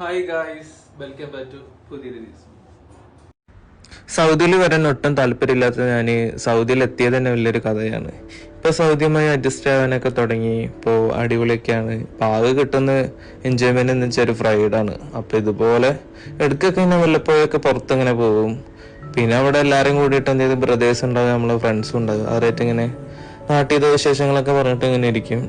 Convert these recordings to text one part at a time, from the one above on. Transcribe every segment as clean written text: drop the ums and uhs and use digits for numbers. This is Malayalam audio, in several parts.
Hi guys, welcome back to പുതിയ റിവ്യൂസ്. സൗദിയിൽ വരാൻ ഒട്ടും താല്പര്യമില്ലാത്ത ഞാൻ സൗദിയിൽ എത്തിയത് തന്നെ വലിയൊരു കഥയാണ്. ഇപ്പൊ സൗദിയുമായി അഡ്ജസ്റ്റ് ആവാനൊക്കെ തുടങ്ങി. ഇപ്പോൾ അടിപൊളിയൊക്കെയാണ്. ഇപ്പൊ ആകെ കിട്ടുന്ന എൻജോയ്മെന്റ് എന്ന് വെച്ചാൽ ഒരു ഫ്രൈഡാണ്. അപ്പൊ ഇതുപോലെ ഇടയ്ക്കൊക്കെ ഇങ്ങനെ വല്ലപ്പോഴൊക്കെ പുറത്തിങ്ങനെ പോകും. പിന്നെ അവിടെ എല്ലാവരും കൂടിയിട്ട് എന്ത് ചെയ്ത് ബ്രദേഴ്സ് ഉണ്ടാവും, നമ്മളെ ഫ്രണ്ട്സും ഉണ്ടാവും. അവരായിട്ട് ഇങ്ങനെ നാട്ടിലെ വിശേഷങ്ങളൊക്കെ പറഞ്ഞിട്ട് ഇങ്ങനെ ഇരിക്കും.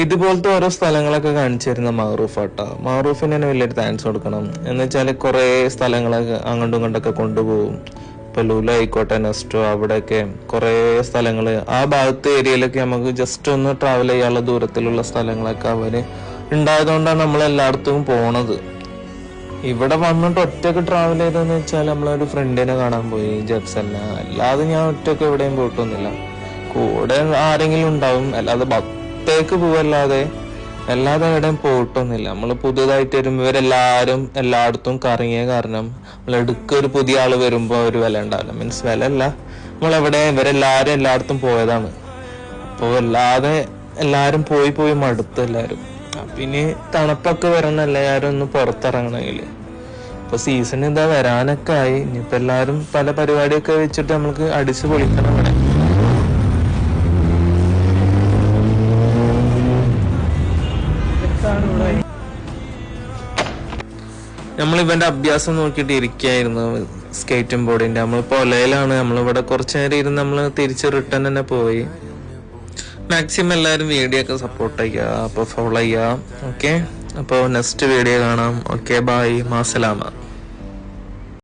ഇതുപോലത്തെ ഓരോ സ്ഥലങ്ങളൊക്കെ കാണിച്ചു തരുന്ന മാറൂഫാട്ടാ. മാറൂഫിന് തന്നെ വലിയൊരു താങ്ക്സ് കൊടുക്കണം. എന്ന് വെച്ചാൽ കുറേ സ്ഥലങ്ങളൊക്കെ അങ്ങോട്ടും ഇങ്ങോട്ടൊക്കെ കൊണ്ടുപോകും. ഇപ്പൊ ലുലു ആയിക്കോട്ടെ, നെസ്റ്റോ, അവിടെയൊക്കെ കുറേ സ്ഥലങ്ങൾ ആ ഭാഗത്തെ ഏരിയയിലൊക്കെ നമുക്ക് ജസ്റ്റ് ഒന്ന് ട്രാവൽ ചെയ്യാനുള്ള ദൂരത്തിലുള്ള സ്ഥലങ്ങളൊക്കെ അവര് ഉണ്ടായതുകൊണ്ടാണ് നമ്മൾ എല്ലായിടത്തും പോണത്. ഇവിടെ വന്നിട്ട് ഒറ്റക്ക് ട്രാവൽ ചെയ്തെന്ന് വെച്ചാൽ നമ്മളൊരു ഫ്രണ്ടിനെ കാണാൻ പോയി, ജബ്സല്ല. അല്ലാതെ ഞാൻ ഒറ്റക്ക് എവിടെയും പോയിട്ടൊന്നുമില്ല. കൂടെ ആരെങ്കിലും ഉണ്ടാവും. അല്ലാതെ ത്തേക്ക് പോവല്ലാതെ എവിടെയും പോയിട്ടൊന്നുമില്ല. നമ്മൾ പുതുതായിട്ട് വരുമ്പോ ഇവരെല്ലാരും എല്ലായിടത്തും കറങ്ങിയ കാരണം നമ്മൾ ഒരു പുതിയ ആള് വരുമ്പോ ഒരു വില ഉണ്ടാവില്ല. മീൻസ് വില അല്ല, നമ്മളെവിടെ ഇവരെല്ലാരും എല്ലായിടത്തും പോയതാണ്. അപ്പോൾ എല്ലാരും പോയി മടുത്തു എല്ലാരും. പിന്നെ തണുപ്പൊക്കെ വരണല്ല എല്ലാരും ഒന്ന് പുറത്തിറങ്ങണമെങ്കിൽ. ഇപ്പൊ സീസൺ ഇതാ വരാനൊക്കെ ആയി. ഇനിയിപ്പോ എല്ലാരും പല പരിപാടിയൊക്കെ വെച്ചിട്ട് നമുക്ക് അടിച്ചു പൊളിക്കണം ഇവിടെ. നമ്മൾ ഇവന്റെ അഭ്യാസം നോക്കിയിട്ട് ഇരിക്കായിരുന്നു, സ്കേറ്റിംഗ് ബോർഡിന്റെ. നമ്മൾ പൊലയിലാണ്. നമ്മളിവിടെ കുറച്ചു നേരം ഇരുന്ന് നമ്മൾ തിരിച്ച് റിട്ടേൺ തന്നെ പോയി. മാക്സിമം എല്ലാവരും വീഡിയോ ഒക്കെ സപ്പോർട്ട് ചെയ്യുക, അപ്പോൾ ഫോളോ ചെയ്യുക. ഓക്കെ, അപ്പോൾ നെക്സ്റ്റ് വീഡിയോ കാണാം. Okay, bye, മാസലാമ.